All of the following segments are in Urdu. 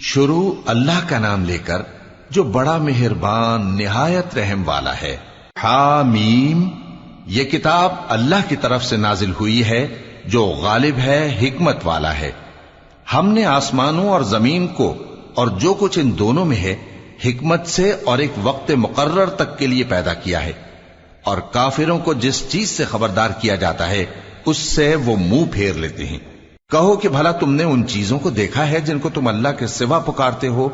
شروع اللہ کا نام لے کر جو بڑا مہربان نہایت رحم والا ہے۔ حامیم، یہ کتاب اللہ کی طرف سے نازل ہوئی ہے جو غالب ہے، حکمت والا ہے۔ ہم نے آسمانوں اور زمین کو اور جو کچھ ان دونوں میں ہے حکمت سے اور ایک وقت مقرر تک کے لیے پیدا کیا ہے، اور کافروں کو جس چیز سے خبردار کیا جاتا ہے اس سے وہ منہ پھیر لیتے ہیں۔ کہو کہ بھلا تم نے ان چیزوں کو دیکھا ہے جن کو تم اللہ کے سوا پکارتے ہو؟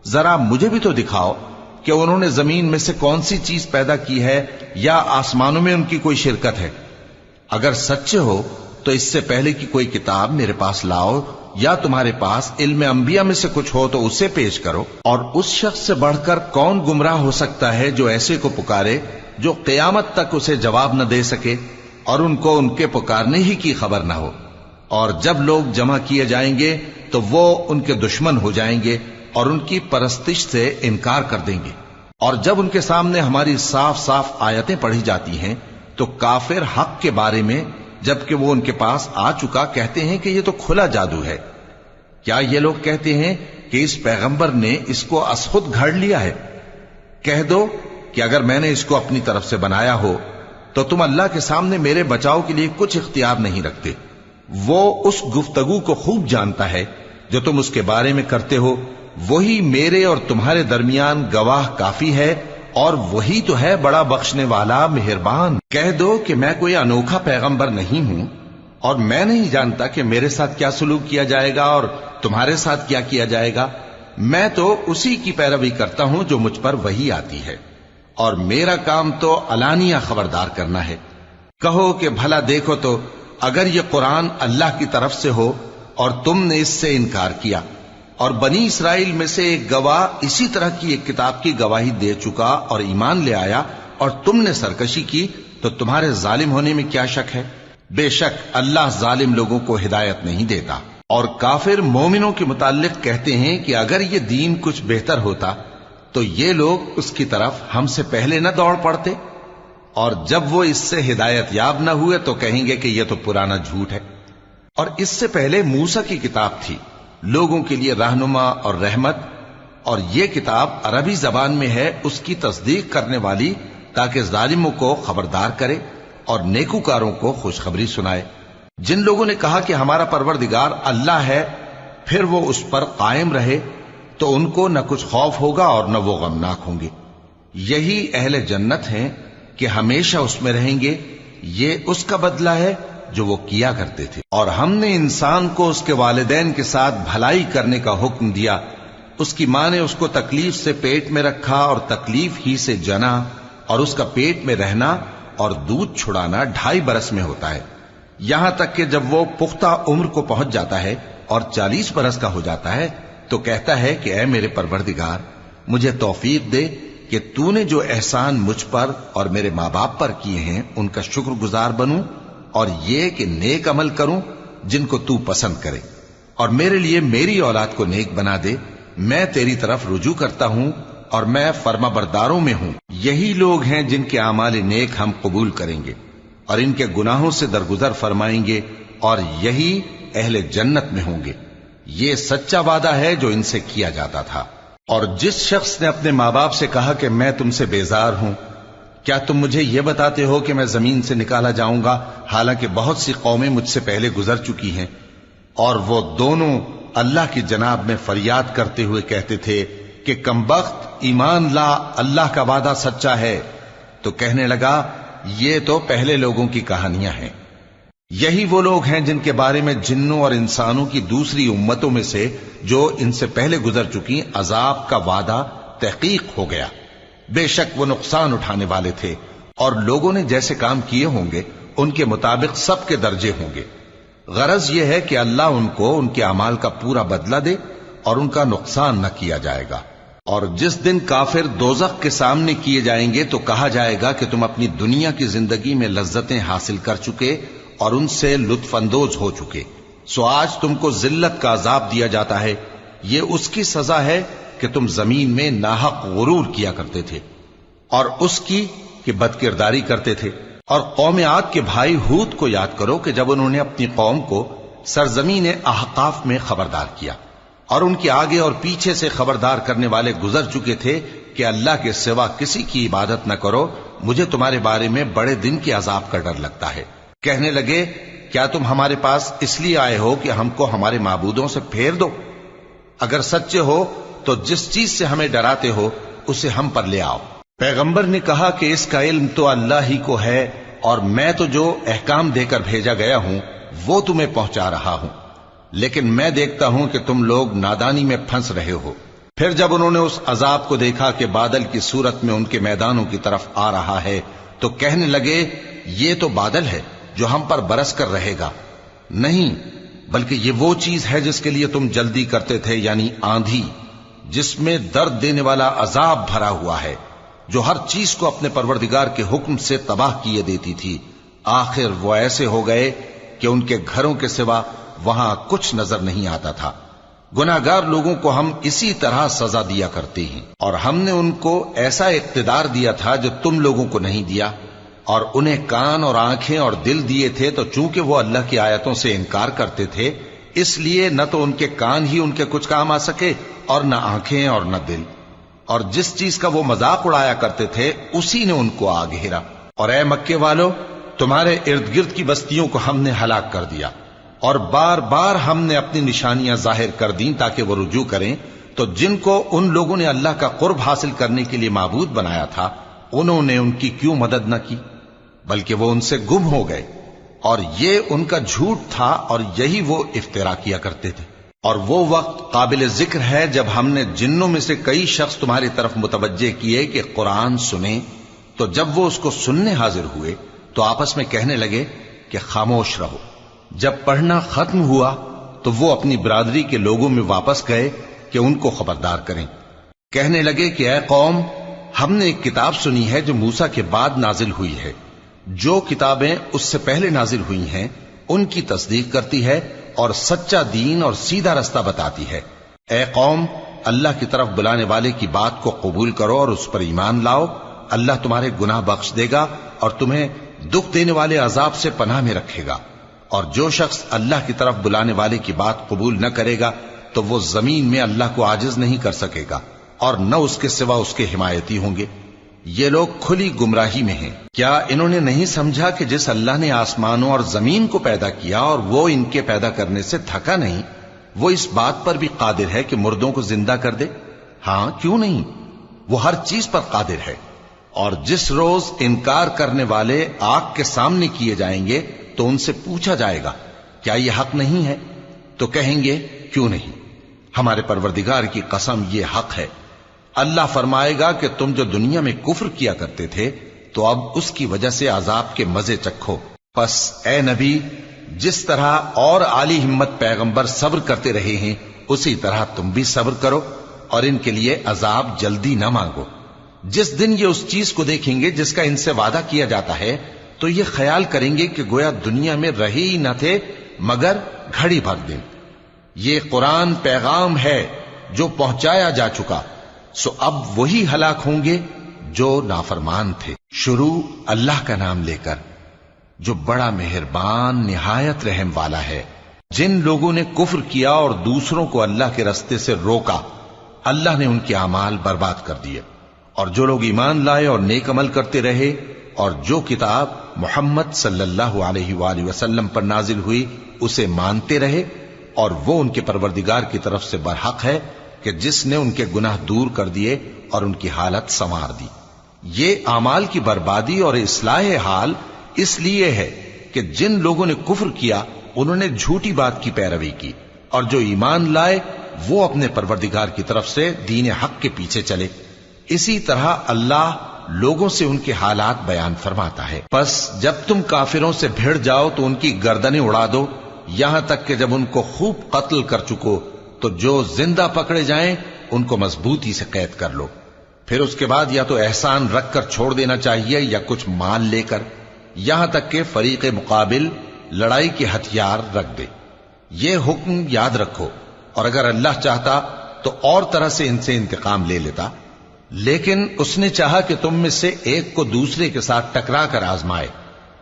ذرا مجھے بھی تو دکھاؤ کہ انہوں نے زمین میں سے کون سی چیز پیدا کی ہے یا آسمانوں میں ان کی کوئی شرکت ہے؟ اگر سچے ہو تو اس سے پہلے کی کوئی کتاب میرے پاس لاؤ، یا تمہارے پاس علم انبیاء میں سے کچھ ہو تو اسے پیش کرو۔ اور اس شخص سے بڑھ کر کون گمراہ ہو سکتا ہے جو ایسے کو پکارے جو قیامت تک اسے جواب نہ دے سکے اور ان کو ان کے پکارنے ہی کی خبر نہ ہو۔ اور جب لوگ جمع کیے جائیں گے تو وہ ان کے دشمن ہو جائیں گے اور ان کی پرستش سے انکار کر دیں گے۔ اور جب ان کے سامنے ہماری صاف صاف آیتیں پڑھی جاتی ہیں تو کافر حق کے بارے میں جبکہ وہ ان کے پاس آ چکا کہتے ہیں کہ یہ تو کھلا جادو ہے۔ کیا یہ لوگ کہتے ہیں کہ اس پیغمبر نے اس کو از خود گھڑ لیا ہے؟ کہہ دو کہ اگر میں نے اس کو اپنی طرف سے بنایا ہو تو تم اللہ کے سامنے میرے بچاؤ کے لیے کچھ اختیار نہیں رکھتے۔ وہ اس گفتگو کو خوب جانتا ہے جو تم اس کے بارے میں کرتے ہو، وہی میرے اور تمہارے درمیان گواہ کافی ہے، اور وہی تو ہے بڑا بخشنے والا مہربان۔ کہہ دو کہ میں کوئی انوکھا پیغمبر نہیں ہوں، اور میں نہیں جانتا کہ میرے ساتھ کیا سلوک کیا جائے گا اور تمہارے ساتھ کیا کیا جائے گا۔ میں تو اسی کی پیروی کرتا ہوں جو مجھ پر وحی آتی ہے، اور میرا کام تو علانیہ خبردار کرنا ہے۔ کہو کہ بھلا دیکھو تو اگر یہ قرآن اللہ کی طرف سے ہو اور تم نے اس سے انکار کیا، اور بنی اسرائیل میں سے ایک گواہ اسی طرح کی ایک کتاب کی گواہی دے چکا اور ایمان لے آیا، اور تم نے سرکشی کی، تو تمہارے ظالم ہونے میں کیا شک ہے؟ بے شک اللہ ظالم لوگوں کو ہدایت نہیں دیتا۔ اور کافر مومنوں کے متعلق کہتے ہیں کہ اگر یہ دین کچھ بہتر ہوتا تو یہ لوگ اس کی طرف ہم سے پہلے نہ دوڑ پڑتے، اور جب وہ اس سے ہدایت یاب نہ ہوئے تو کہیں گے کہ یہ تو پرانا جھوٹ ہے۔ اور اس سے پہلے موسیٰ کی کتاب تھی، لوگوں کے لیے رہنما اور رحمت، اور یہ کتاب عربی زبان میں ہے اس کی تصدیق کرنے والی، تاکہ ظالموں کو خبردار کرے اور نیکوکاروں کو خوشخبری سنائے۔ جن لوگوں نے کہا کہ ہمارا پروردگار اللہ ہے، پھر وہ اس پر قائم رہے تو ان کو نہ کچھ خوف ہوگا اور نہ وہ غمناک ہوں گے۔ یہی اہل جنت ہیں کہ ہمیشہ اس میں رہیں گے، یہ اس کا بدلہ ہے جو وہ کیا کرتے تھے۔ اور ہم نے انسان کو اس کے والدین کے ساتھ بھلائی کرنے کا حکم دیا، اس کی ماں نے اس کو تکلیف سے پیٹ میں رکھا اور تکلیف ہی سے جنا، اور اس کا پیٹ میں رہنا اور دودھ چھڑانا 2.5 برس میں ہوتا ہے، یہاں تک کہ جب وہ پختہ عمر کو پہنچ جاتا ہے اور 40 برس کا ہو جاتا ہے تو کہتا ہے کہ اے میرے پروردگار، مجھے توفیق دے کہ تو نے جو احسان مجھ پر اور میرے ماں باپ پر کیے ہیں ان کا شکر گزار بنوں، اور یہ کہ نیک عمل کروں جن کو تو پسند کرے، اور میرے لیے میری اولاد کو نیک بنا دے۔ میں تیری طرف رجوع کرتا ہوں اور میں فرما برداروں میں ہوں۔ یہی لوگ ہیں جن کے اعمال نیک ہم قبول کریں گے اور ان کے گناہوں سے درگزر فرمائیں گے، اور یہی اہل جنت میں ہوں گے۔ یہ سچا وعدہ ہے جو ان سے کیا جاتا تھا۔ اور جس شخص نے اپنے ماں باپ سے کہا کہ میں تم سے بیزار ہوں، کیا تم مجھے یہ بتاتے ہو کہ میں زمین سے نکالا جاؤں گا، حالانکہ بہت سی قومیں مجھ سے پہلے گزر چکی ہیں؟ اور وہ دونوں اللہ کی جناب میں فریاد کرتے ہوئے کہتے تھے کہ کمبخت، ایمان لا، اللہ کا وعدہ سچا ہے۔ تو کہنے لگا یہ تو پہلے لوگوں کی کہانیاں ہیں۔ یہی وہ لوگ ہیں جن کے بارے میں جنوں اور انسانوں کی دوسری امتوں میں سے جو ان سے پہلے گزر چکی عذاب کا وعدہ تحقیق ہو گیا۔ بے شک وہ نقصان اٹھانے والے تھے، اور لوگوں نے جیسے کام کیے ہوں گے ان کے مطابق سب کے درجے ہوں گے۔ غرض یہ ہے کہ اللہ ان کو ان کے اعمال کا پورا بدلہ دے اور ان کا نقصان نہ کیا جائے گا۔ اور جس دن کافر دوزخ کے سامنے کیے جائیں گے تو کہا جائے گا کہ تم اپنی دنیا کی زندگی میں لذتیں حاصل کر چکے اور ان سے لطف اندوز ہو چکے، سو آج تم کو ذلت کا عذاب دیا جاتا ہے۔ یہ اس کی سزا ہے کہ تم زمین میں ناحق غرور کیا کرتے تھے، اور اس کی کہ بد کرداری کرتے تھے۔ اور قوم عاد کے بھائی ہود کو یاد کرو کہ جب انہوں نے اپنی قوم کو سرزمین احقاف میں خبردار کیا اور ان کے آگے اور پیچھے سے خبردار کرنے والے گزر چکے تھے کہ اللہ کے سوا کسی کی عبادت نہ کرو، مجھے تمہارے بارے میں بڑے دن کے عذاب کا ڈر لگتا ہے۔ کہنے لگے کیا تم ہمارے پاس اس لیے آئے ہو کہ ہم کو ہمارے معبودوں سے پھیر دو؟ اگر سچے ہو تو جس چیز سے ہمیں ڈراتے ہو اسے ہم پر لے آؤ۔ پیغمبر نے کہا کہ اس کا علم تو اللہ ہی کو ہے، اور میں تو جو احکام دے کر بھیجا گیا ہوں وہ تمہیں پہنچا رہا ہوں، لیکن میں دیکھتا ہوں کہ تم لوگ نادانی میں پھنس رہے ہو۔ پھر جب انہوں نے اس عذاب کو دیکھا کہ بادل کی صورت میں ان کے میدانوں کی طرف آ رہا ہے تو کہنے لگے یہ تو بادل ہے جو ہم پر برس کر رہے گا، نہیں بلکہ یہ وہ چیز ہے جس کے لیے تم جلدی کرتے تھے، یعنی آندھی جس میں درد دینے والا عذاب بھرا ہوا ہے، جو ہر چیز کو اپنے پروردگار کے حکم سے تباہ کیے دیتی تھی۔ آخر وہ ایسے ہو گئے کہ ان کے گھروں کے سوا وہاں کچھ نظر نہیں آتا تھا۔ گناہگار لوگوں کو ہم اسی طرح سزا دیا کرتے ہیں، اور ہم نے ان کو ایسا اقتدار دیا تھا جو تم لوگوں کو نہیں دیا، اور انہیں کان اور آنکھیں اور دل دیے تھے، تو چونکہ وہ اللہ کی آیتوں سے انکار کرتے تھے اس لیے نہ تو ان کے کان ہی ان کے کچھ کام آ سکے اور نہ آنکھیں اور نہ دل، اور جس چیز کا وہ مذاق اڑایا کرتے تھے اسی نے ان کو آ گھیرا۔ اور اے مکے والو، تمہارے ارد گرد کی بستیوں کو ہم نے ہلاک کر دیا، اور بار بار ہم نے اپنی نشانیاں ظاہر کر دیں تاکہ وہ رجوع کریں، تو جن کو ان لوگوں نے اللہ کا قرب حاصل کرنے کے لیے معبود بنایا تھا انہوں نے ان کی کیوں مدد نہ کی، بلکہ وہ ان سے گم ہو گئے، اور یہ ان کا جھوٹ تھا اور یہی وہ افترا کیا کرتے تھے۔ اور وہ وقت قابل ذکر ہے جب ہم نے جنوں میں سے کئی شخص تمہاری طرف متوجہ کیے کہ قرآن سنیں، تو جب وہ اس کو سننے حاضر ہوئے تو آپس میں کہنے لگے کہ خاموش رہو۔ جب پڑھنا ختم ہوا تو وہ اپنی برادری کے لوگوں میں واپس گئے کہ ان کو خبردار کریں۔ کہنے لگے کہ اے قوم، ہم نے ایک کتاب سنی ہے جو موسیٰ کے بعد نازل ہوئی ہے، جو کتابیں اس سے پہلے نازل ہوئی ہیں ان کی تصدیق کرتی ہے اور سچا دین اور سیدھا رستہ بتاتی ہے۔ اے قوم، اللہ کی طرف بلانے والے کی بات کو قبول کرو اور اس پر ایمان لاؤ، اللہ تمہارے گناہ بخش دے گا اور تمہیں دکھ دینے والے عذاب سے پناہ میں رکھے گا۔ اور جو شخص اللہ کی طرف بلانے والے کی بات قبول نہ کرے گا تو وہ زمین میں اللہ کو عاجز نہیں کر سکے گا، اور نہ اس کے سوا اس کے حمایتی ہوں گے۔ یہ لوگ کھلی گمراہی میں ہیں۔ کیا انہوں نے نہیں سمجھا کہ جس اللہ نے آسمانوں اور زمین کو پیدا کیا اور وہ ان کے پیدا کرنے سے تھکا نہیں، وہ اس بات پر بھی قادر ہے کہ مردوں کو زندہ کر دے؟ ہاں، کیوں نہیں، وہ ہر چیز پر قادر ہے۔ اور جس روز انکار کرنے والے آگ کے سامنے کیے جائیں گے تو ان سے پوچھا جائے گا کیا یہ حق نہیں ہے؟ تو کہیں گے کیوں نہیں، ہمارے پروردگار کی قسم یہ حق ہے۔ اللہ فرمائے گا کہ تم جو دنیا میں کفر کیا کرتے تھے تو اب اس کی وجہ سے عذاب کے مزے چکھو۔ پس اے نبی، جس طرح اور عالی ہمت پیغمبر صبر کرتے رہے ہیں اسی طرح تم بھی صبر کرو، اور ان کے لیے عذاب جلدی نہ مانگو۔ جس دن یہ اس چیز کو دیکھیں گے جس کا ان سے وعدہ کیا جاتا ہے تو یہ خیال کریں گے کہ گویا دنیا میں رہے ہی نہ تھے مگر گھڑی بھر دن۔ یہ قرآن پیغام ہے جو پہنچایا جا چکا، سو اب وہی ہلاک ہوں گے جو نافرمان تھے۔ شروع اللہ کا نام لے کر جو بڑا مہربان نہایت رحم والا ہے۔ جن لوگوں نے کفر کیا اور دوسروں کو اللہ کے رستے سے روکا، اللہ نے ان کے اعمال برباد کر دیے، اور جو لوگ ایمان لائے اور نیک عمل کرتے رہے اور جو کتاب محمد صلی اللہ علیہ وآلہ وسلم پر نازل ہوئی اسے مانتے رہے، اور وہ ان کے پروردگار کی طرف سے برحق ہے کہ جس نے ان کے گناہ دور کر دیے اور ان کی حالت سنوار دی۔ یہ اعمال کی بربادی اور اصلاح حال اس لیے ہے کہ جن لوگوں نے کفر کیا انہوں نے جھوٹی بات کی پیروی کی، اور جو ایمان لائے وہ اپنے پروردگار کی طرف سے دین حق کے پیچھے چلے۔ اسی طرح اللہ لوگوں سے ان کے حالات بیان فرماتا ہے۔ پس جب تم کافروں سے بھیڑ جاؤ تو ان کی گردنیں اڑا دو، یہاں تک کہ جب ان کو خوب قتل کر چکو تو جو زندہ پکڑے جائیں ان کو مضبوطی سے قید کر لو، پھر اس کے بعد یا تو احسان رکھ کر چھوڑ دینا چاہیے یا کچھ مال لے کر، یہاں تک کہ فریق مقابل لڑائی کے ہتھیار رکھ دے۔ یہ حکم یاد رکھو، اور اگر اللہ چاہتا تو اور طرح سے ان سے انتقام لے لیتا، لیکن اس نے چاہا کہ تم میں سے ایک کو دوسرے کے ساتھ ٹکرا کر آزمائے،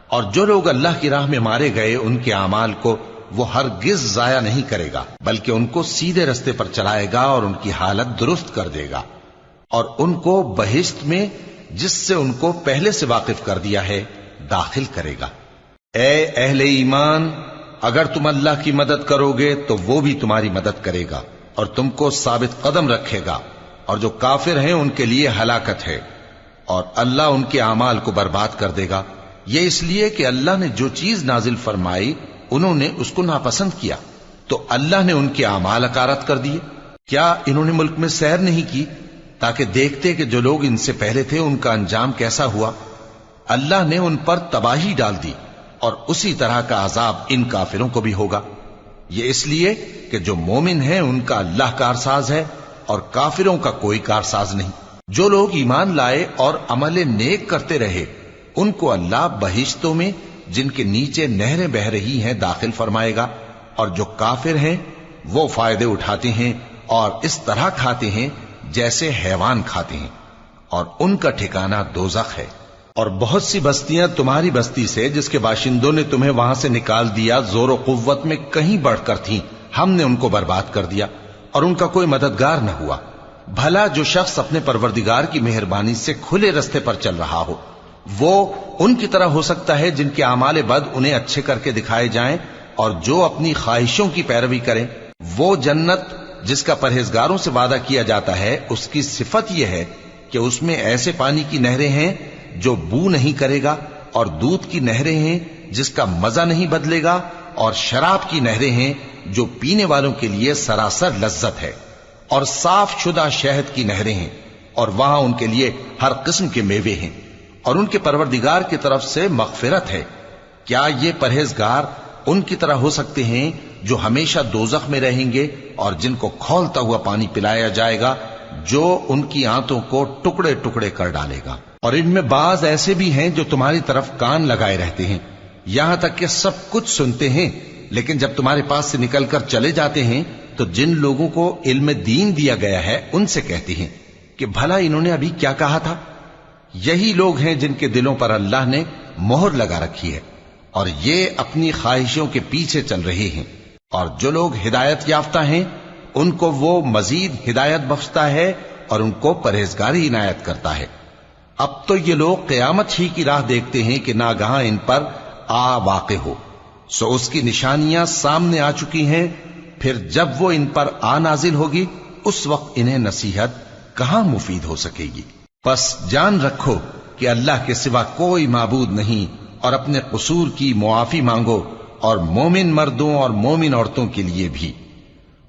اور جو لوگ اللہ کی راہ میں مارے گئے ان کے اعمال کو وہ ہرگز ضائع نہیں کرے گا، بلکہ ان کو سیدھے رستے پر چلائے گا اور ان کی حالت درست کر دے گا، اور ان کو بہشت میں جس سے ان کو پہلے سے واقف کر دیا ہے داخل کرے گا۔ اے اہل ایمان، اگر تم اللہ کی مدد کرو گے تو وہ بھی تمہاری مدد کرے گا اور تم کو ثابت قدم رکھے گا، اور جو کافر ہیں ان کے لیے ہلاکت ہے، اور اللہ ان کے اعمال کو برباد کر دے گا۔ یہ اس لیے کہ اللہ نے جو چیز نازل فرمائی انہوں نے اس کو ناپسند کیا، تو اللہ نے ان کے اعمال اکارت کر دیے۔ کیا انہوں نے ملک میں سیر نہیں کی تاکہ دیکھتے کہ جو لوگ ان سے پہلے تھے ان کا انجام کیسا ہوا؟ اللہ نے ان پر تباہی ڈال دی، اور اسی طرح کا عذاب ان کافروں کو بھی ہوگا۔ یہ اس لیے کہ جو مومن ہیں ان کا اللہ کارساز ہے اور کافروں کا کوئی کارساز نہیں۔ جو لوگ ایمان لائے اور عمل نیک کرتے رہے ان کو اللہ بہشتوں میں جن کے نیچے نہریں بہ رہی ہیں داخل فرمائے گا، اور جو کافر ہیں وہ فائدے اٹھاتے ہیں اور اس طرح کھاتے ہیں جیسے حیوان کھاتے ہیں، اور ان کا ٹھکانہ دوزخ ہے۔ اور بہت سی بستیاں تمہاری بستی سے جس کے باشندوں نے تمہیں وہاں سے نکال دیا زور و قوت میں کہیں بڑھ کر تھیں، ہم نے ان کو برباد کر دیا اور ان کا کوئی مددگار نہ ہوا۔ بھلا جو شخص اپنے پروردگار کی مہربانی سے کھلے رستے پر چل رہا ہو وہ ان کی طرح ہو سکتا ہے جن کے اعمال بد انہیں اچھے کر کے دکھائے جائیں، اور جو اپنی خواہشوں کی پیروی کریں؟ وہ جنت جس کا پرہیزگاروں سے وعدہ کیا جاتا ہے اس کی صفت یہ ہے کہ اس میں ایسے پانی کی نہریں ہیں جو بو نہیں کرے گا، اور دودھ کی نہریں ہیں جس کا مزہ نہیں بدلے گا، اور شراب کی نہریں ہیں جو پینے والوں کے لیے سراسر لذت ہے، اور صاف شدہ شہد کی نہریں ہیں، اور وہاں ان کے لیے ہر قسم کے میوے ہیں، اور ان کے پروردگار کی طرف سے مغفرت ہے۔ کیا یہ پرہیزگار ان کی طرح ہو سکتے ہیں جو ہمیشہ دوزخ میں رہیں گے اور جن کو کھولتا ہوا پانی پلایا جائے گا جو ان کی آنتوں کو ٹکڑے ٹکڑے کر ڈالے گا؟ اور ان میں بعض ایسے بھی ہیں جو تمہاری طرف کان لگائے رہتے ہیں، یہاں تک کہ سب کچھ سنتے ہیں، لیکن جب تمہارے پاس سے نکل کر چلے جاتے ہیں تو جن لوگوں کو علم دین دیا گیا ہے ان سے کہتے ہیں کہ بھلا انہوں نے ابھی کیا کہا تھا؟ یہی لوگ ہیں جن کے دلوں پر اللہ نے مہر لگا رکھی ہے اور یہ اپنی خواہشوں کے پیچھے چل رہے ہیں، اور جو لوگ ہدایت یافتہ ہیں ان کو وہ مزید ہدایت بخشتا ہے اور ان کو پرہیزگاری عنایت کرتا ہے۔ اب تو یہ لوگ قیامت ہی کی راہ دیکھتے ہیں کہ ناگہاں ان پر آ واقع ہو، سو اس کی نشانیاں سامنے آ چکی ہیں، پھر جب وہ ان پر آ نازل ہوگی اس وقت انہیں نصیحت کہاں مفید ہو سکے گی۔ پس جان رکھو کہ اللہ کے سوا کوئی معبود نہیں، اور اپنے قصور کی معافی مانگو، اور مومن مردوں اور مومن عورتوں کے لیے بھی،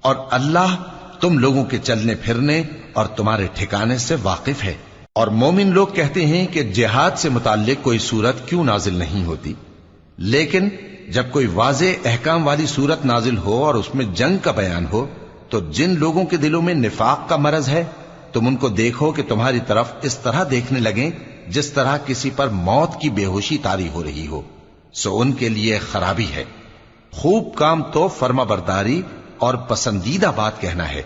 اور اللہ تم لوگوں کے چلنے پھرنے اور تمہارے ٹھکانے سے واقف ہے۔ اور مومن لوگ کہتے ہیں کہ جہاد سے متعلق کوئی سورت کیوں نازل نہیں ہوتی، لیکن جب کوئی واضح احکام والی سورت نازل ہو اور اس میں جنگ کا بیان ہو تو جن لوگوں کے دلوں میں نفاق کا مرض ہے تم ان کو دیکھو کہ تمہاری طرف اس طرح دیکھنے لگیں جس طرح کسی پر موت کی بے ہوشی طاری ہو رہی ہو، سو ان کے لیے خرابی ہے۔ خوب کام تو فرما برداری اور پسندیدہ بات کہنا ہے۔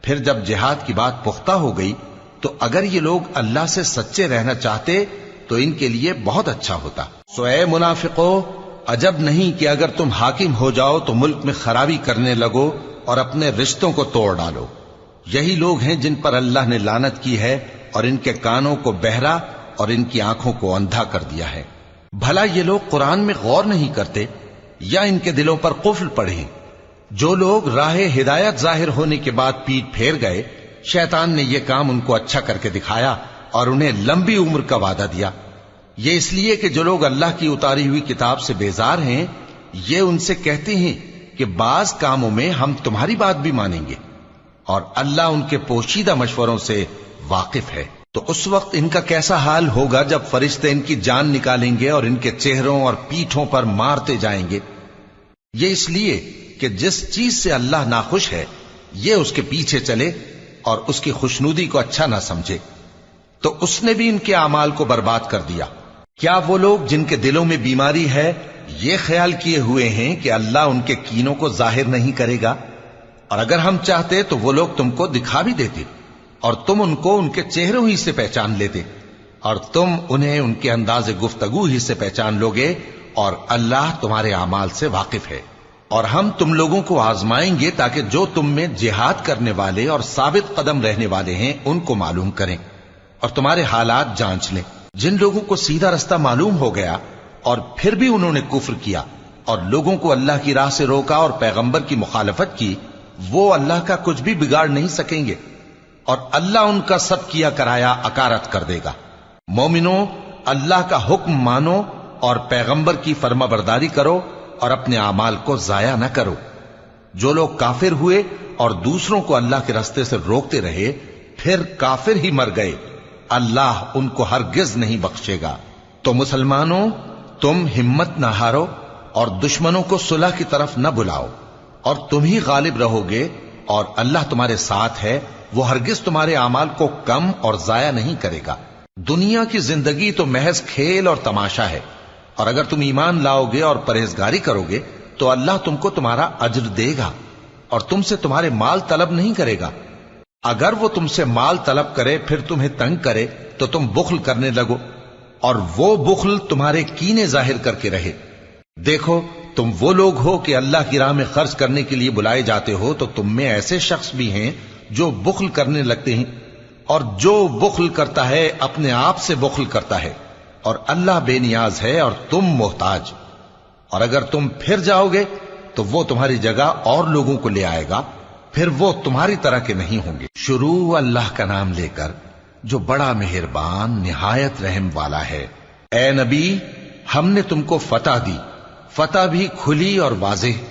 پھر جب جہاد کی بات پختہ ہو گئی تو اگر یہ لوگ اللہ سے سچے رہنا چاہتے تو ان کے لیے بہت اچھا ہوتا۔ سو اے منافقو، عجب نہیں کہ اگر تم حاکم ہو جاؤ تو ملک میں خرابی کرنے لگو اور اپنے رشتوں کو توڑ ڈالو۔ یہی لوگ ہیں جن پر اللہ نے لعنت کی ہے اور ان کے کانوں کو بہرا اور ان کی آنکھوں کو اندھا کر دیا ہے۔ بھلا یہ لوگ قرآن میں غور نہیں کرتے یا ان کے دلوں پر قفل پڑے؟ جو لوگ راہ ہدایت ظاہر ہونے کے بعد پیٹ پھیر گئے، شیطان نے یہ کام ان کو اچھا کر کے دکھایا اور انہیں لمبی عمر کا وعدہ دیا۔ یہ اس لیے کہ جو لوگ اللہ کی اتاری ہوئی کتاب سے بیزار ہیں یہ ان سے کہتے ہیں کہ بعض کاموں میں ہم تمہاری بات بھی مانیں گے، اور اللہ ان کے پوشیدہ مشوروں سے واقف ہے۔ تو اس وقت ان کا کیسا حال ہوگا جب فرشتے ان کی جان نکالیں گے اور ان کے چہروں اور پیٹھوں پر مارتے جائیں گے۔ یہ اس لیے کہ جس چیز سے اللہ ناخوش ہے یہ اس کے پیچھے چلے اور اس کی خوشنودی کو اچھا نہ سمجھے، تو اس نے بھی ان کے اعمال کو برباد کر دیا۔ کیا وہ لوگ جن کے دلوں میں بیماری ہے یہ خیال کیے ہوئے ہیں کہ اللہ ان کے کینوں کو ظاہر نہیں کرے گا؟ اور اگر ہم چاہتے تو وہ لوگ تم کو دکھا بھی دیتے اور تم ان کو ان کے چہروں ہی سے پہچان لیتے، اور تم انہیں ان کے انداز گفتگو ہی سے پہچان لوگے، اور اللہ تمہارے اعمال سے واقف ہے۔ اور ہم تم لوگوں کو آزمائیں گے تاکہ جو تم میں جہاد کرنے والے اور ثابت قدم رہنے والے ہیں ان کو معلوم کریں اور تمہارے حالات جانچ لیں۔ جن لوگوں کو سیدھا رستہ معلوم ہو گیا اور پھر بھی انہوں نے کفر کیا اور لوگوں کو اللہ کی راہ سے روکا اور پیغمبر کی مخالفت کی، وہ اللہ کا کچھ بھی بگاڑ نہیں سکیں گے اور اللہ ان کا سب کیا کرایا اکارت کر دے گا۔ مومنوں، اللہ کا حکم مانو اور پیغمبر کی فرما برداری کرو اور اپنے اعمال کو ضائع نہ کرو۔ جو لوگ کافر ہوئے اور دوسروں کو اللہ کے راستے سے روکتے رہے پھر کافر ہی مر گئے، اللہ ان کو ہرگز نہیں بخشے گا۔ تو مسلمانوں، تم ہمت نہ ہارو اور دشمنوں کو صلح کی طرف نہ بلاؤ، اور تم ہی غالب رہو گے، اور اللہ تمہارے ساتھ ہے، وہ ہرگز تمہارے اعمال کو کم اور ضائع نہیں کرے گا۔ دنیا کی زندگی تو محض کھیل اور تماشا ہے، اور اگر تم ایمان لاؤ گے اور پرہیزگاری کرو گے تو اللہ تم کو تمہارا اجر دے گا اور تم سے تمہارے مال طلب نہیں کرے گا۔ اگر وہ تم سے مال طلب کرے پھر تمہیں تنگ کرے تو تم بخل کرنے لگو، اور وہ بخل تمہارے کینے ظاہر کر کے رہے۔ دیکھو، تم وہ لوگ ہو کہ اللہ کی راہ میں خرچ کرنے کے لیے بلائے جاتے ہو، تو تم میں ایسے شخص بھی ہیں جو بخل کرنے لگتے ہیں، اور جو بخل کرتا ہے اپنے آپ سے بخل کرتا ہے، اور اللہ بے نیاز ہے اور تم محتاج۔ اور اگر تم پھر جاؤ گے تو وہ تمہاری جگہ اور لوگوں کو لے آئے گا، پھر وہ تمہاری طرح کے نہیں ہوں گے۔ شروع اللہ کا نام لے کر جو بڑا مہربان نہایت رحم والا ہے۔ اے نبی، ہم نے تم کو فتح دی، فتح بھی کھلی اور واضح،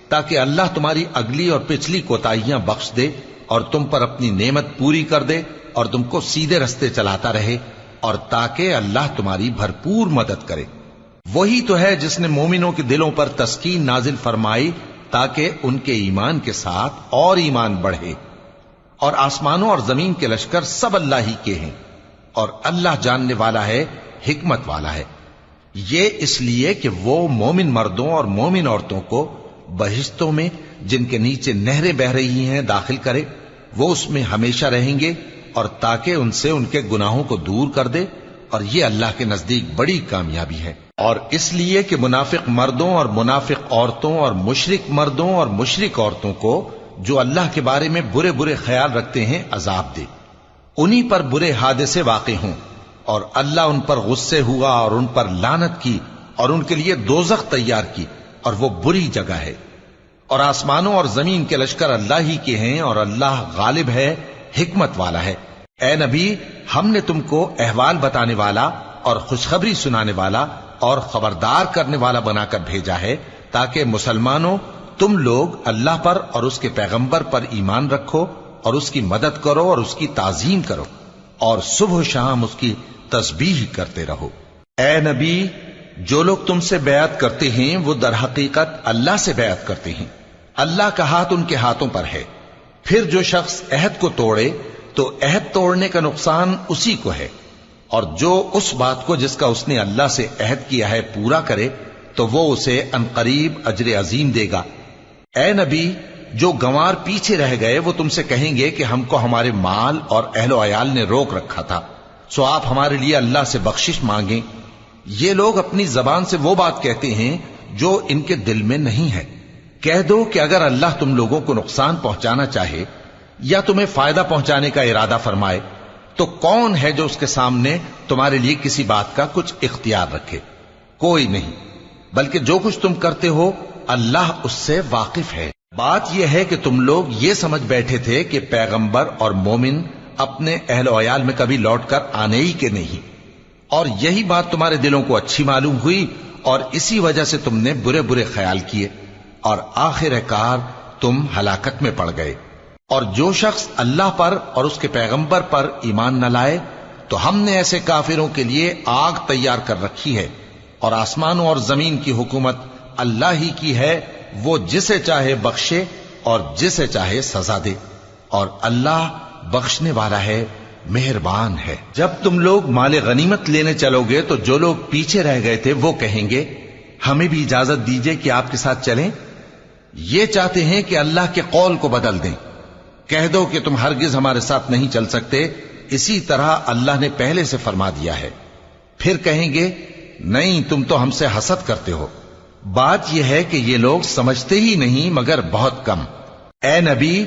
تاکہ اللہ تمہاری اگلی اور پچھلی کوتاہیاں بخش دے اور تم پر اپنی نعمت پوری کر دے اور تم کو سیدھے رستے چلاتا رہے، اور تاکہ اللہ تمہاری بھرپور مدد کرے۔ وہی تو ہے جس نے مومنوں کے دلوں پر تسکین نازل فرمائی تاکہ ان کے ایمان کے ساتھ اور ایمان بڑھے۔ اور آسمانوں اور زمین کے لشکر سب اللہ ہی کے ہیں، اور اللہ جاننے والا ہے، حکمت والا ہے۔ یہ اس لیے کہ وہ مومن مردوں اور مومن عورتوں کو بہشتوں میں جن کے نیچے نہریں بہ رہی ہیں داخل کرے، وہ اس میں ہمیشہ رہیں گے، اور تاکہ ان سے ان کے گناہوں کو دور کر دے، اور یہ اللہ کے نزدیک بڑی کامیابی ہے۔ اور اس لیے کہ منافق مردوں اور منافق عورتوں اور مشرک مردوں اور مشرک عورتوں کو جو اللہ کے بارے میں برے برے خیال رکھتے ہیں عذاب دے، انہی پر برے حادثے واقع ہوں، اور اللہ ان پر غصے ہوا اور ان پر لعنت کی اور ان کے لیے دوزخ تیار کی، اور وہ بری جگہ ہے۔ اور آسمانوں اور زمین کے لشکر اللہ ہی کے ہیں، اور اللہ غالب ہے، حکمت والا ہے۔ اے نبی، ہم نے تم کو احوال بتانے والا اور خوشخبری سنانے والا اور خبردار کرنے والا بنا کر بھیجا ہے، تاکہ مسلمانوں تم لوگ اللہ پر اور اس کے پیغمبر پر ایمان رکھو اور اس کی مدد کرو اور اس کی تعظیم کرو، اور صبح و شام اس کی تسبیح کرتے رہو۔ اے نبی، جو لوگ تم سے بیعت کرتے ہیں وہ در حقیقت اللہ سے بیعت کرتے ہیں، اللہ کا ہاتھ ان کے ہاتھوں پر ہے۔ پھر جو شخص عہد کو توڑے تو عہد توڑنے کا نقصان اسی کو ہے، اور جو اس بات کو جس کا اس نے اللہ سے عہد کیا ہے پورا کرے تو وہ اسے عنقریب اجر عظیم دے گا۔ اے نبی، جو گنوار پیچھے رہ گئے وہ تم سے کہیں گے کہ ہم کو ہمارے مال اور اہل و عیال نے روک رکھا تھا، سو آپ ہمارے لیے اللہ سے بخشش مانگیں۔ یہ لوگ اپنی زبان سے وہ بات کہتے ہیں جو ان کے دل میں نہیں ہے۔ کہہ دو کہ اگر اللہ تم لوگوں کو نقصان پہنچانا چاہے یا تمہیں فائدہ پہنچانے کا ارادہ فرمائے تو کون ہے جو اس کے سامنے تمہارے لیے کسی بات کا کچھ اختیار رکھے؟ کوئی نہیں، بلکہ جو کچھ تم کرتے ہو اللہ اس سے واقف ہے۔ بات یہ ہے کہ تم لوگ یہ سمجھ بیٹھے تھے کہ پیغمبر اور مومن اپنے اہل و عیال میں کبھی لوٹ کر آنے ہی کے نہیں، اور یہی بات تمہارے دلوں کو اچھی معلوم ہوئی اور اسی وجہ سے تم نے برے برے خیال کیے، اور آخر کار تم ہلاکت میں پڑ گئے۔ اور جو شخص اللہ پر اور اس کے پیغمبر پر ایمان نہ لائے تو ہم نے ایسے کافروں کے لیے آگ تیار کر رکھی ہے، اور آسمانوں اور زمین کی حکومت اللہ ہی کی ہے، وہ جسے چاہے بخشے اور جسے چاہے سزا دے، اور اللہ بخشنے والا ہے، مہربان ہے۔ جب تم لوگ مال غنیمت لینے چلو گے تو جو لوگ پیچھے رہ گئے تھے وہ کہیں گے ہمیں بھی اجازت دیجئے کہ آپ کے ساتھ چلیں، یہ چاہتے ہیں کہ اللہ کے قول کو بدل دیں۔ کہہ دو کہ تم ہرگز ہمارے ساتھ نہیں چل سکتے، اسی طرح اللہ نے پہلے سے فرما دیا ہے۔ پھر کہیں گے نہیں، تم تو ہم سے حسد کرتے ہو، بات یہ ہے کہ یہ لوگ سمجھتے ہی نہیں مگر بہت کم۔ اے نبی،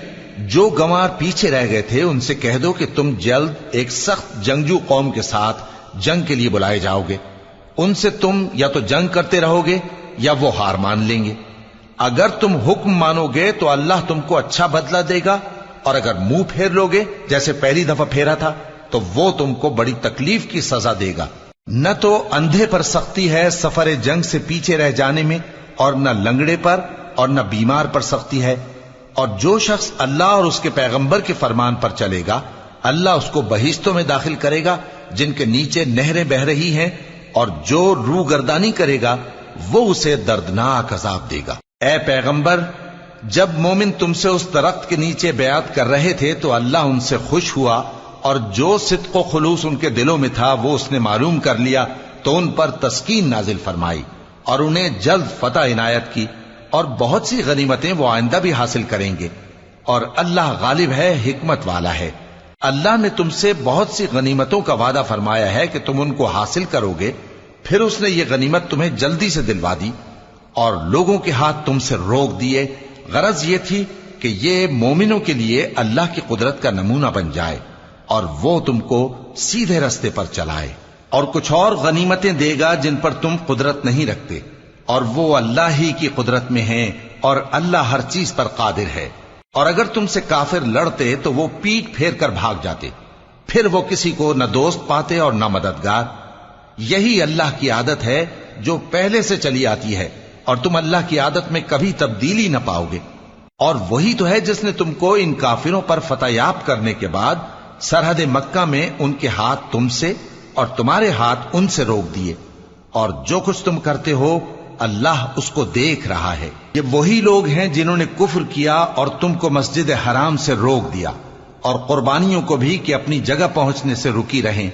جو گنوار پیچھے رہ گئے تھے ان سے کہہ دو کہ تم جلد ایک سخت جنگجو قوم کے ساتھ جنگ کے لیے بلائے جاؤ گے۔ ان سے تم یا تو جنگ کرتے رہو گے یا وہ ہار مان لیں گے۔ اگر تم حکم مانو گے تو اللہ تم کو اچھا بدلہ دے گا، اور اگر منہ پھیر لو گے جیسے پہلی دفعہ پھیرا تھا تو وہ تم کو بڑی تکلیف کی سزا دے گا۔ نہ تو اندھے پر سختی ہے سفر جنگ سے پیچھے رہ جانے میں، اور نہ لنگڑے پر اور نہ بیمار پر سختی ہے، اور جو شخص اللہ اور اس کے پیغمبر کے فرمان پر چلے گا اللہ اس کو بہشتوں میں داخل کرے گا جن کے نیچے نہریں بہ رہی ہیں، اور جو روح گردانی کرے گا وہ اسے دردناک عذاب دے گا۔ اے پیغمبر، جب مومن تم سے اس درخت کے نیچے بیعت کر رہے تھے تو اللہ ان سے خوش ہوا، اور جو صدق و خلوص ان کے دلوں میں تھا وہ اس نے معلوم کر لیا تو ان پر تسکین نازل فرمائی اور انہیں جلد فتح عنایت کی، اور بہت سی غنیمتیں وہ آئندہ بھی حاصل کریں گے، اور اللہ غالب ہے، حکمت والا ہے۔ اللہ نے تم سے بہت سی غنیمتوں کا وعدہ فرمایا ہے کہ تم ان کو حاصل کرو گے، پھر اس نے یہ غنیمت تمہیں جلدی سے دلوا دی اور لوگوں کے ہاتھ تم سے روک دیے۔ غرض یہ تھی کہ یہ مومنوں کے لیے اللہ کی قدرت کا نمونہ بن جائے اور وہ تم کو سیدھے رستے پر چلائے، اور کچھ اور غنیمتیں دے گا جن پر تم قدرت نہیں رکھتے، اور وہ اللہ ہی کی قدرت میں ہیں، اور اللہ ہر چیز پر قادر ہے۔ اور اگر تم سے کافر لڑتے تو وہ پیٹ پھیر کر بھاگ جاتے، پھر وہ کسی کو نہ دوست پاتے اور نہ مددگار۔ یہی اللہ کی عادت ہے جو پہلے سے چلی آتی ہے، اور تم اللہ کی عادت میں کبھی تبدیلی نہ پاؤ گے۔ اور وہی تو ہے جس نے تم کو ان کافروں پر فتح یاب کرنے کے بعد سرحد مکہ میں ان کے ہاتھ تم سے اور تمہارے ہاتھ ان سے روک دیے، اور جو کچھ تم کرتے ہو اللہ اس کو دیکھ رہا ہے۔ یہ وہی لوگ ہیں جنہوں نے کفر کیا اور تم کو مسجد حرام سے روک دیا، اور قربانیوں کو بھی کہ اپنی جگہ پہنچنے سے رکی رہیں۔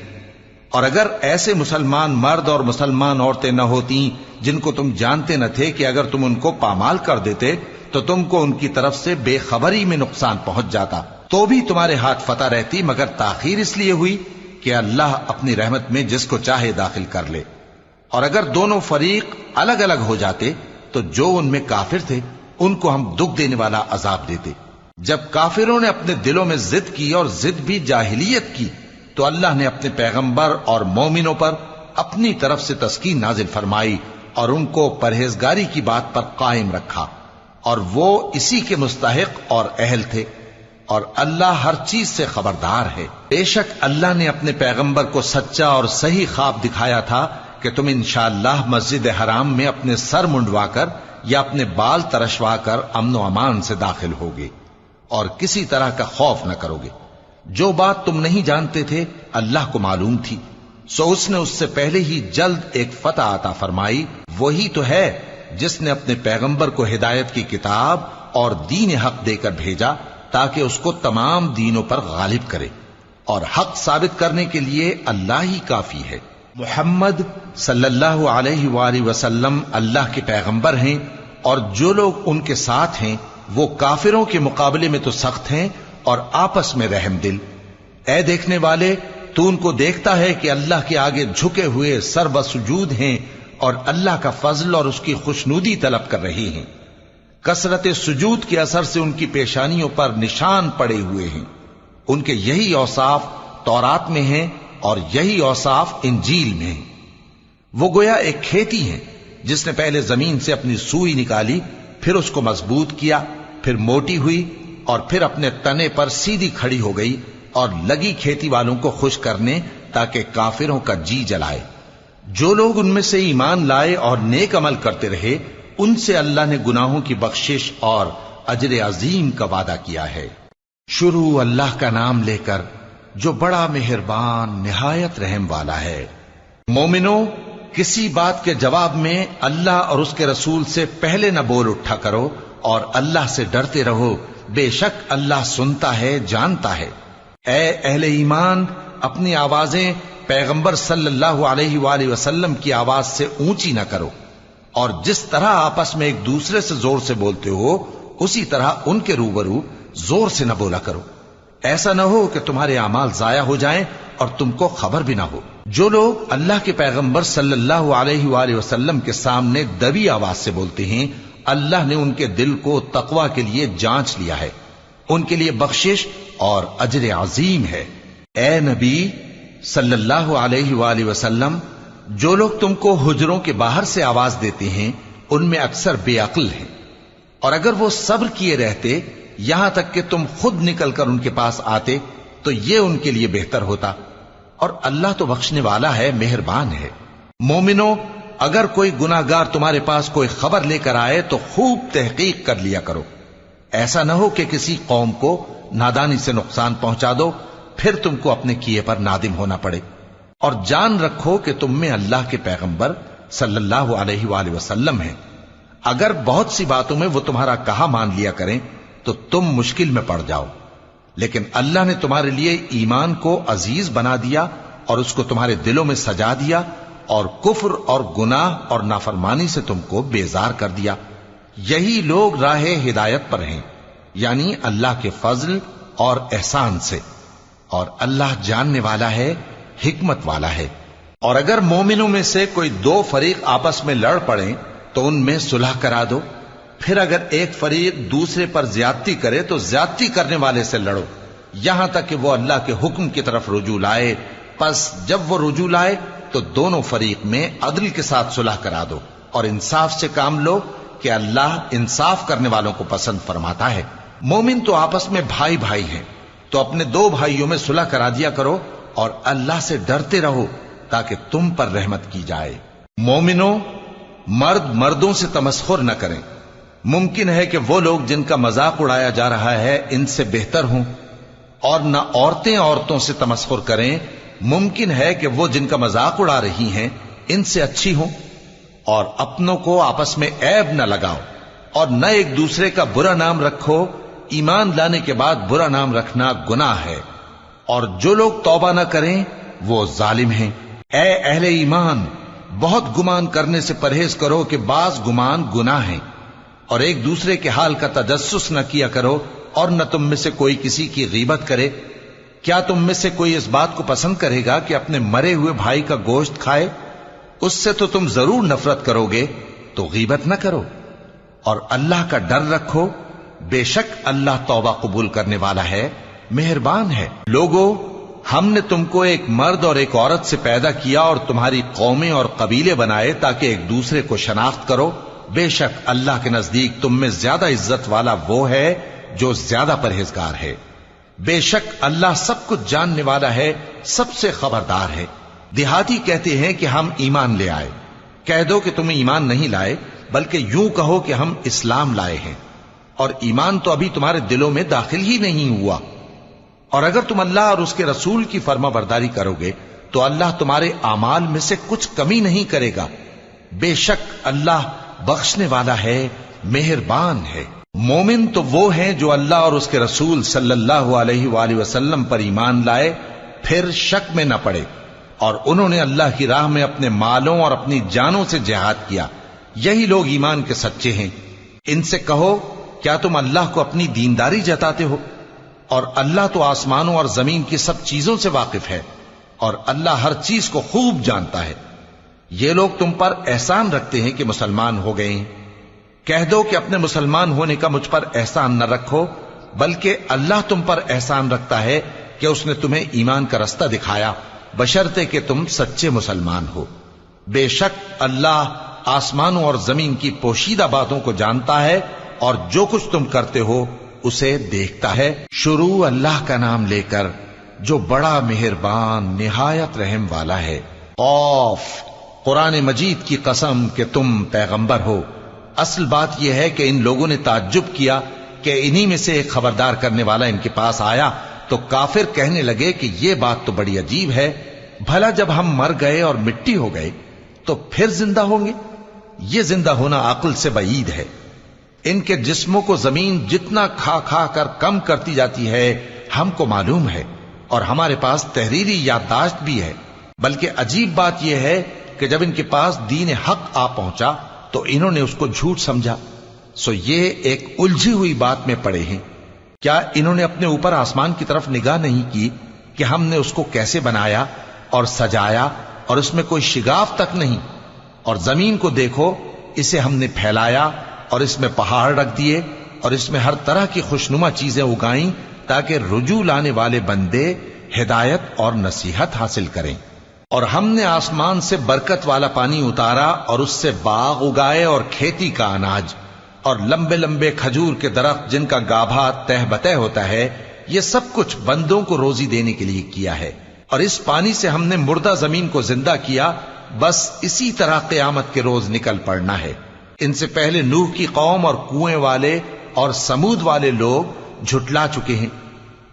اور اگر ایسے مسلمان مرد اور مسلمان عورتیں نہ ہوتی جن کو تم جانتے نہ تھے کہ اگر تم ان کو پامال کر دیتے تو تم کو ان کی طرف سے بے خبری میں نقصان پہنچ جاتا، تو بھی تمہارے ہاتھ فتح رہتی، مگر تاخیر اس لیے ہوئی کہ اللہ اپنی رحمت میں جس کو چاہے داخل کر لے۔ اور اگر دونوں فریق الگ الگ ہو جاتے تو جو ان میں کافر تھے ان کو ہم دکھ دینے والا عذاب دیتے۔ جب کافروں نے اپنے دلوں میں ضد کی، اور ضد بھی جاہلیت کی، تو اللہ نے اپنے پیغمبر اور مومنوں پر اپنی طرف سے تسکین نازل فرمائی اور ان کو پرہیزگاری کی بات پر قائم رکھا، اور وہ اسی کے مستحق اور اہل تھے، اور اللہ ہر چیز سے خبردار ہے۔ بے شک اللہ نے اپنے پیغمبر کو سچا اور صحیح خواب دکھایا تھا کہ تم انشاءاللہ مسجد حرام میں اپنے سر منڈوا کر یا اپنے بال ترشوا کر امن و امان سے داخل ہوگے اور کسی طرح کا خوف نہ کرو گے۔ جو بات تم نہیں جانتے تھے اللہ کو معلوم تھی، سو اس نے اس سے پہلے ہی جلد ایک فتح عطا فرمائی۔ وہی تو ہے جس نے اپنے پیغمبر کو ہدایت کی کتاب اور دین حق دے کر بھیجا تاکہ اس کو تمام دینوں پر غالب کرے، اور حق ثابت کرنے کے لیے اللہ ہی کافی ہے۔ محمد صلی اللہ علیہ وآلہ وسلم اللہ کے پیغمبر ہیں، اور جو لوگ ان کے ساتھ ہیں وہ کافروں کے مقابلے میں تو سخت ہیں اور آپس میں رحم دل۔ اے دیکھنے والے، تو ان کو دیکھتا ہے کہ اللہ کے آگے جھکے ہوئے سر بسجود ہیں اور اللہ کا فضل اور اس کی خوشنودی طلب کر رہے ہیں۔ کثرت سجود کے اثر سے ان کی پیشانیوں پر نشان پڑے ہوئے ہیں۔ ان کے یہی اوصاف تورات میں ہیں اور یہی اوصاف انجیل میں ہیں۔ وہ گویا ایک کھیتی ہیں جس نے پہلے زمین سے اپنی سوئی نکالی، پھر اس کو مضبوط کیا، پھر موٹی ہوئی، اور پھر اپنے تنے پر سیدھی کھڑی ہو گئی اور لگی کھیتی والوں کو خوش کرنے تاکہ کافروں کا جی جلائے۔ جو لوگ ان میں سے ایمان لائے اور نیک عمل کرتے رہے ان سے اللہ نے گناہوں کی بخشش اور اجر عظیم کا وعدہ کیا ہے۔ شروع اللہ کا نام لے کر جو بڑا مہربان نہایت رحم والا ہے۔ مومنوں، کسی بات کے جواب میں اللہ اور اس کے رسول سے پہلے نہ بول اٹھا کرو اور اللہ سے ڈرتے رہو، بے شک اللہ سنتا ہے، جانتا ہے۔ اے اہل ایمان، اپنی آوازیں پیغمبر صلی اللہ علیہ وآلہ وسلم کی آواز سے اونچی نہ کرو، اور جس طرح آپس میں ایک دوسرے سے زور سے بولتے ہو اسی طرح ان کے روبرو زور سے نہ بولا کرو، ایسا نہ ہو کہ تمہارے اعمال ضائع ہو جائیں اور تم کو خبر بھی نہ ہو۔ جو لوگ اللہ کے پیغمبر صلی اللہ علیہ وآلہ وسلم کے سامنے دبی آواز سے بولتے ہیں، اللہ نے ان کے دل کو تقوی کے لیے جانچ لیا ہے، ان کے لیے بخشش اور اجر عظیم ہے۔ اے نبی صلی اللہ علیہ وآلہ وسلم، جو لوگ تم کو حجروں کے باہر سے آواز دیتے ہیں ان میں اکثر بے عقل ہیں، اور اگر وہ صبر کیے رہتے یہاں تک کہ تم خود نکل کر ان کے پاس آتے تو یہ ان کے لیے بہتر ہوتا، اور اللہ تو بخشنے والا ہے، مہربان ہے۔ مومنو، اگر کوئی گناہگار تمہارے پاس کوئی خبر لے کر آئے تو خوب تحقیق کر لیا کرو، ایسا نہ ہو کہ کسی قوم کو نادانی سے نقصان پہنچا دو پھر تم کو اپنے کیے پر نادم ہونا پڑے۔ اور جان رکھو کہ تم میں اللہ کے پیغمبر صلی اللہ علیہ وآلہ وسلم ہیں، اگر بہت سی باتوں میں وہ تمہارا کہا مان لیا کریں تو تم مشکل میں پڑ جاؤ، لیکن اللہ نے تمہارے لیے ایمان کو عزیز بنا دیا اور اس کو تمہارے دلوں میں سجا دیا، اور کفر اور گناہ اور نافرمانی سے تم کو بیزار کر دیا۔ یہی لوگ راہ ہدایت پر ہیں، یعنی اللہ کے فضل اور احسان سے، اور اللہ جاننے والا ہے، حکمت والا ہے۔ اور اگر مومنوں میں سے کوئی دو فریق آپس میں لڑ پڑیں تو ان میں صلح کرا دو، پھر اگر ایک فریق دوسرے پر زیادتی کرے تو زیادتی کرنے والے سے لڑو، یہاں تک کہ وہ اللہ کے حکم کی طرف رجوع لائے۔ پس جب وہ رجوع لائے تو دونوں فریق میں عدل کے ساتھ صلح کرا دو، اور انصاف سے کام لو کہ اللہ انصاف کرنے والوں کو پسند فرماتا ہے۔ مومن تو آپس میں بھائی بھائی ہیں، تو اپنے دو بھائیوں میں صلح کرا دیا کرو، اور اللہ سے ڈرتے رہو تاکہ تم پر رحمت کی جائے۔ مومنوں، مرد مردوں سے تمسخر نہ کریں۔ ممکن ہے کہ وہ لوگ جن کا مذاق اڑایا جا رہا ہے ان سے بہتر ہوں، اور نہ عورتیں عورتوں سے تمسخر کریں، ممکن ہے کہ وہ جن کا مذاق اڑا رہی ہیں ان سے اچھی ہوں۔ اور اپنوں کو آپس میں عیب نہ لگاؤ، اور نہ ایک دوسرے کا برا نام رکھو، ایمان لانے کے بعد برا نام رکھنا گناہ ہے، اور جو لوگ توبہ نہ کریں وہ ظالم ہیں۔ اے اہل ایمان، بہت گمان کرنے سے پرہیز کرو کہ بعض گمان گناہ ہیں، اور ایک دوسرے کے حال کا تجسس نہ کیا کرو، اور نہ تم میں سے کوئی کسی کی غیبت کرے۔ کیا تم میں سے کوئی اس بات کو پسند کرے گا کہ اپنے مرے ہوئے بھائی کا گوشت کھائے؟ اس سے تو تم ضرور نفرت کرو گے، تو غیبت نہ کرو، اور اللہ کا ڈر رکھو، بے شک اللہ توبہ قبول کرنے والا ہے، مہربان ہے۔ لوگو، ہم نے تم کو ایک مرد اور ایک عورت سے پیدا کیا اور تمہاری قومیں اور قبیلے بنائے تاکہ ایک دوسرے کو شناخت کرو۔ بے شک اللہ کے نزدیک تم میں زیادہ عزت والا وہ ہے جو زیادہ پرہیزگار ہے۔ بے شک اللہ سب کچھ جاننے والا ہے، سب سے خبردار ہے۔ دیہاتی کہتے ہیں کہ ہم ایمان لے آئے، کہہ دو کہ تم ایمان نہیں لائے، بلکہ یوں کہو کہ ہم اسلام لائے ہیں، اور ایمان تو ابھی تمہارے دلوں میں داخل ہی نہیں ہوا۔ اور اگر تم اللہ اور اس کے رسول کی فرما برداری کرو گے تو اللہ تمہارے اعمال میں سے کچھ کمی نہیں کرے گا، بے شک اللہ بخشنے والا ہے، مہربان ہے۔ مومن تو وہ ہیں جو اللہ اور اس کے رسول صلی اللہ علیہ وآلہ وسلم پر ایمان لائے، پھر شک میں نہ پڑے، اور انہوں نے اللہ کی راہ میں اپنے مالوں اور اپنی جانوں سے جہاد کیا، یہی لوگ ایمان کے سچے ہیں۔ ان سے کہو، کیا تم اللہ کو اپنی دینداری جتاتے ہو؟ اور اللہ تو آسمانوں اور زمین کی سب چیزوں سے واقف ہے، اور اللہ ہر چیز کو خوب جانتا ہے۔ یہ لوگ تم پر احسان رکھتے ہیں کہ مسلمان ہو گئے ہیں، کہہ دو کہ اپنے مسلمان ہونے کا مجھ پر احسان نہ رکھو، بلکہ اللہ تم پر احسان رکھتا ہے کہ اس نے تمہیں ایمان کا رستہ دکھایا، بشرطے کہ تم سچے مسلمان ہو۔ بے شک اللہ آسمانوں اور زمین کی پوشیدہ باتوں کو جانتا ہے، اور جو کچھ تم کرتے ہو اسے دیکھتا ہے۔ شروع اللہ کا نام لے کر جو بڑا مہربان نہایت رحم والا ہے۔ قاف، قرآن مجید کی قسم کہ تم پیغمبر ہو۔ اصل بات یہ ہے کہ ان لوگوں نے تعجب کیا کہ انہی میں سے ایک خبردار کرنے والا ان کے پاس آیا، تو کافر کہنے لگے کہ یہ بات تو بڑی عجیب ہے، بھلا جب ہم مر گئے اور مٹی ہو گئے تو پھر زندہ ہوں گے؟ یہ زندہ ہونا عقل سے بعید ہے۔ ان کے جسموں کو زمین جتنا کھا کھا کر کم کرتی جاتی ہے ہم کو معلوم ہے، اور ہمارے پاس تحریری یادداشت بھی ہے، بلکہ عجیب بات یہ ہے کہ جب ان کے پاس دین حق آ پہنچا تو انہوں نے اس کو جھوٹ سمجھا، سو یہ ایک الجھی ہوئی بات میں پڑے ہیں۔ کیا انہوں نے اپنے اوپر آسمان کی طرف نگاہ نہیں کی کہ ہم نے اس کو کیسے بنایا، اور سجایا اور اس میں کوئی شگاف تک نہیں. اور زمین کو دیکھو، اسے ہم نے پھیلایا اور اس میں پہاڑ رکھ دیے اور اس میں ہر طرح کی خوشنما چیزیں اگائیں تاکہ رجوع لانے والے بندے ہدایت اور نصیحت حاصل کریں. اور ہم نے آسمان سے برکت والا پانی اتارا اور اس سے باغ اگائے اور کھیتی کا اناج اور لمبے لمبے کھجور کے درخت جن کا گابھا تہ بتہ ہوتا ہے. یہ سب کچھ بندوں کو روزی دینے کے لیے کیا ہے. اور اس پانی سے ہم نے مردہ زمین کو زندہ کیا. بس اسی طرح قیامت کے روز نکل پڑنا ہے. ان سے پہلے نوح کی قوم اور کنویں والے اور سمود والے لوگ جھٹلا چکے ہیں،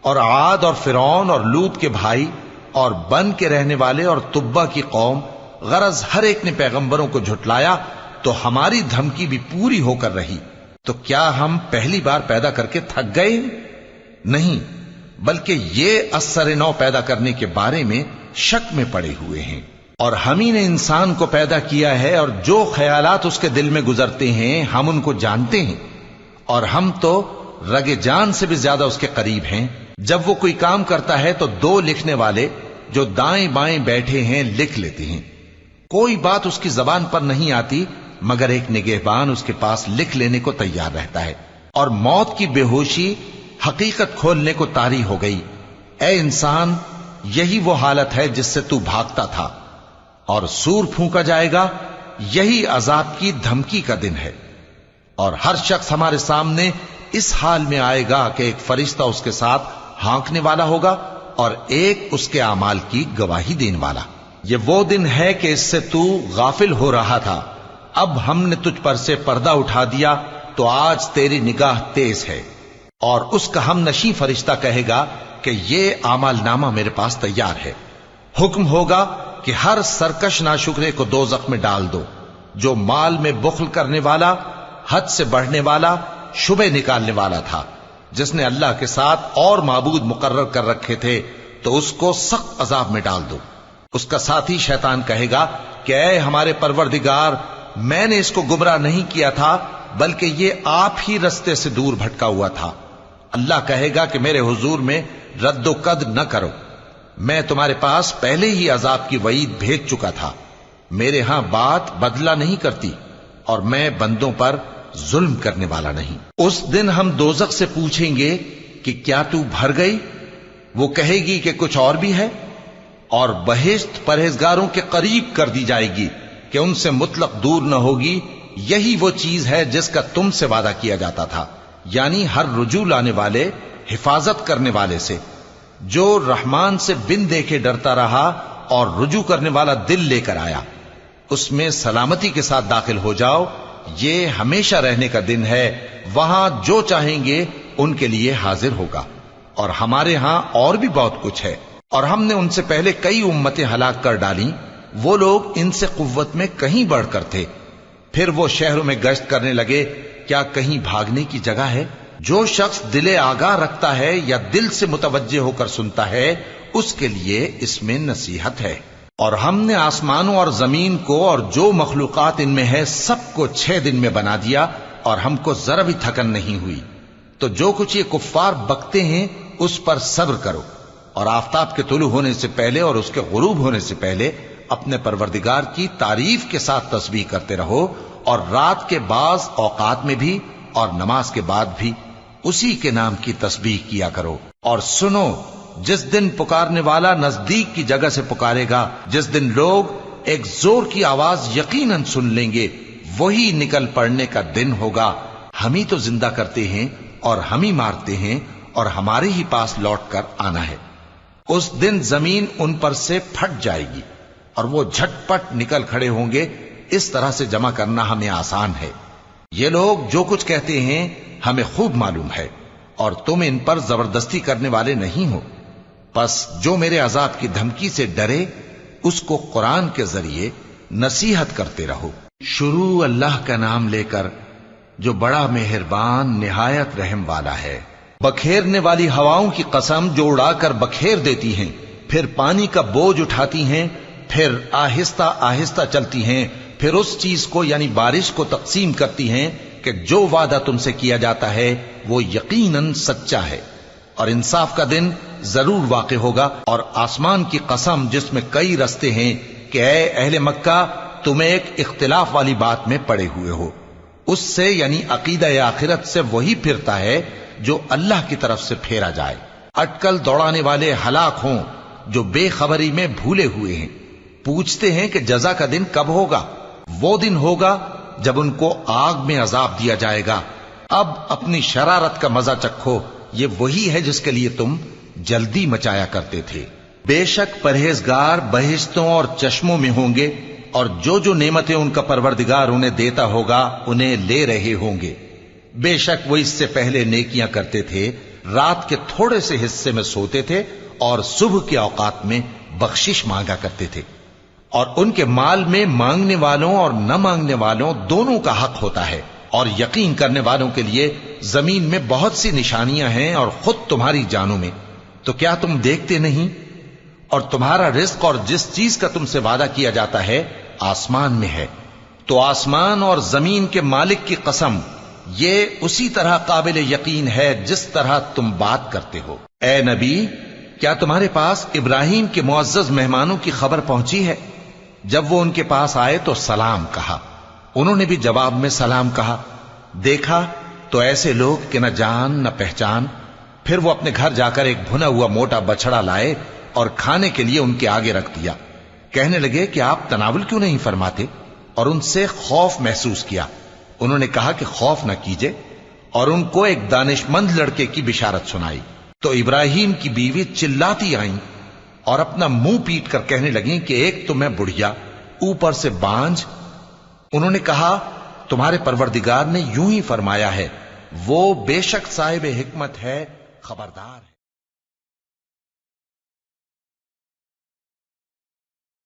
اور عاد اور فرعون اور لوط کے بھائی اور بن کے رہنے والے اور تبا کی قوم. غرض ہر ایک نے پیغمبروں کو جھٹلایا تو ہماری دھمکی بھی پوری ہو کر رہی. تو کیا ہم پہلی بار پیدا کر کے تھک گئے؟ نہیں، بلکہ یہ اثر نو پیدا کرنے کے بارے میں شک میں پڑے ہوئے ہیں. اور ہم ہی نے انسان کو پیدا کیا ہے اور جو خیالات اس کے دل میں گزرتے ہیں ہم ان کو جانتے ہیں. اور ہم تو رگ جان سے بھی زیادہ اس کے قریب ہیں. جب وہ کوئی کام کرتا ہے تو دو لکھنے والے جو دائیں بائیں بیٹھے ہیں لکھ لیتے ہیں. کوئی بات اس کی زبان پر نہیں آتی مگر ایک نگہبان اس کے پاس لکھ لینے کو تیار رہتا ہے. اور موت کی بے ہوشی حقیقت کھولنے کو طاری ہو گئی. اے انسان، یہی وہ حالت ہے جس سے تو بھاگتا تھا. اور سور پھونکا جائے گا، یہی عذاب کی دھمکی کا دن ہے. اور ہر شخص ہمارے سامنے اس حال میں آئے گا کہ ایک فرشتہ اس کے ساتھ ہانکنے والا ہوگا اور ایک اس کے اعمال کی گواہی دینے والا. یہ وہ دن ہے کہ اس سے تو غافل ہو رہا تھا. اب ہم نے تجھ پر سے پردہ اٹھا دیا تو آج تیری نگاہ تیز ہے. اور اس کا ہم نشیں فرشتہ کہے گا کہ یہ اعمال نامہ میرے پاس تیار ہے. حکم ہوگا کہ ہر سرکش ناشکرے کو دوزخ میں ڈال دو. جو مال میں بخل کرنے والا، حد سے بڑھنے والا، شبہ نکالنے والا تھا، جس نے اللہ کے ساتھ اور معبود مقرر کر رکھے تھے، تو اس کو سخت عذاب میں ڈال دو. اس کا ساتھی شیطان کہے گا کہ اے ہمارے پروردگار، میں نے اس کو گمراہ نہیں کیا تھا بلکہ یہ آپ ہی رستے سے دور بھٹکا ہوا تھا. اللہ کہے گا کہ میرے حضور میں رد و قد نہ کرو، میں تمہارے پاس پہلے ہی عذاب کی وعید بھیج چکا تھا. میرے ہاں بات بدلہ نہیں کرتی اور میں بندوں پر ظلم کرنے والا نہیں. اس دن ہم دوزخ سے پوچھیں گے کہ کیا تو بھر گئی؟ وہ کہے گی کہ کچھ اور بھی ہے. اور بہشت پرہیزگاروں کے قریب کر دی جائے گی کہ ان سے مطلق دور نہ ہوگی. یہی وہ چیز ہے جس کا تم سے وعدہ کیا جاتا تھا، یعنی ہر رجوع لانے والے، حفاظت کرنے والے سے. جو رحمان سے بن دیکھے ڈرتا رہا اور رجوع کرنے والا دل لے کر آیا، اس میں سلامتی کے ساتھ داخل ہو جاؤ. یہ ہمیشہ رہنے کا دن ہے، وہاں جو چاہیں گے ان کے لیے حاضر ہوگا. اور ہمارے ہاں اور بھی بہت کچھ ہے. اور ہم نے ان سے پہلے کئی امتیں ہلاک کر ڈالیں، وہ لوگ ان سے قوت میں کہیں بڑھ کر تھے. پھر وہ شہروں میں گشت کرنے لگے، کیا کہیں بھاگنے کی جگہ ہے؟ جو شخص دل آگاہ رکھتا ہے یا دل سے متوجہ ہو کر سنتا ہے، اس کے لیے اس میں نصیحت ہے. اور ہم نے آسمانوں اور زمین کو اور جو مخلوقات ان میں ہے سب کو 6 دن میں بنا دیا اور ہم کو ذرا بھی تھکن نہیں ہوئی. تو جو کچھ یہ کفار بکتے ہیں اس پر صبر کرو، اور آفتاب کے طلوع ہونے سے پہلے اور اس کے غروب ہونے سے پہلے اپنے پروردگار کی تعریف کے ساتھ تسبیح کرتے رہو، اور رات کے بعض اوقات میں بھی اور نماز کے بعد بھی اسی کے نام کی تسبیح کیا کرو. اور سنو، جس دن پکارنے والا نزدیک کی جگہ سے پکارے گا، جس دن لوگ ایک زور کی آواز یقیناً سن لیں گے، وہی نکل پڑنے کا دن ہوگا. ہم ہی تو زندہ کرتے ہیں اور ہم ہی مارتے ہیں اور ہمارے ہی پاس لوٹ کر آنا ہے. اس دن زمین ان پر سے پھٹ جائے گی اور وہ جھٹ پٹ نکل کھڑے ہوں گے. اس طرح سے جمع کرنا ہمیں آسان ہے. یہ لوگ جو کچھ کہتے ہیں ہمیں خوب معلوم ہے، اور تم ان پر زبردستی کرنے والے نہیں ہو. پس جو میرے عذاب کی دھمکی سے ڈرے اس کو قرآن کے ذریعے نصیحت کرتے رہو. شروع اللہ کا نام لے کر جو بڑا مہربان نہایت رحم والا ہے. بکھیرنے والی ہواؤں کی قسم جو اڑا کر بکھیر دیتی ہیں، پھر پانی کا بوجھ اٹھاتی ہیں، پھر آہستہ آہستہ چلتی ہیں، پھر اس چیز کو یعنی بارش کو تقسیم کرتی ہیں کہ جو وعدہ تم سے کیا جاتا ہے وہ یقیناً سچا ہے. اور انصاف کا دن ضرور واقع ہوگا، اور آسمان کی قسم جس میں کئی رستے ہیں کہ اے اہل مکہ تم ایک اختلاف والی بات میں پڑے ہوئے ہو، اس سے یعنی عقیدہ آخرت سے وہی پھرتا ہے جو اللہ کی طرف سے پھیرا جائے۔ اٹکل دوڑانے والے ہلاک ہوں جو بے خبری میں بھولے ہوئے ہیں، پوچھتے ہیں کہ جزا کا دن کب ہوگا؟ وہ دن ہوگا جب ان کو آگ میں عذاب دیا جائے گا۔ اب اپنی شرارت کا مزہ چکھو، یہ وہی ہے جس کے لیے تم جلدی مچایا کرتے تھے۔ بے شک پرہیزگار بہشتوں اور چشموں میں ہوں گے، اور جو نعمتیں ان کا پروردگار انہیں دیتا ہوگا انہیں لے رہے ہوں گے۔ بے شک وہ اس سے پہلے نیکیاں کرتے تھے، رات کے تھوڑے سے حصے میں سوتے تھے اور صبح کے اوقات میں بخشش مانگا کرتے تھے، اور ان کے مال میں مانگنے والوں اور نہ مانگنے والوں دونوں کا حق ہوتا ہے، اور یقین کرنے والوں کے لیے زمین میں بہت سی نشانیاں ہیں اور خود تمہاری جانوں میں، تو کیا تم دیکھتے نہیں؟ اور تمہارا رزق اور جس چیز کا تم سے وعدہ کیا جاتا ہے آسمان میں ہے، تو آسمان اور زمین کے مالک کی قسم یہ اسی طرح قابل یقین ہے جس طرح تم بات کرتے ہو۔ اے نبی، کیا تمہارے پاس ابراہیم کے معزز مہمانوں کی خبر پہنچی ہے؟ جب وہ ان کے پاس آئے تو سلام کہا، انہوں نے بھی جواب میں سلام کہا۔ دیکھا تو ایسے لوگ کہ نہ جان نہ پہچان۔ پھر وہ اپنے گھر جا کر ایک بھنا ہوا موٹا بچڑا لائے اور کھانے کے لیے ان کے آگے رکھ دیا۔ کہنے لگے کہ آپ تناول کیوں نہیں فرماتے؟ اور ان سے خوف محسوس کیا۔ انہوں نے کہا کہ خوف نہ کیجے، اور ان کو ایک دانشمند لڑکے کی بشارت سنائی۔ تو ابراہیم کی بیوی چلاتی آئیں اور اپنا منہ پیٹ کر کہنے لگیں کہ ایک تو میں بڑھیا، اوپر سے بانجھ۔ انہوں نے کہا تمہارے پروردگار نے یوں ہی فرمایا ہے، وہ بے شک صاحب حکمت ہے، خبردار ہے۔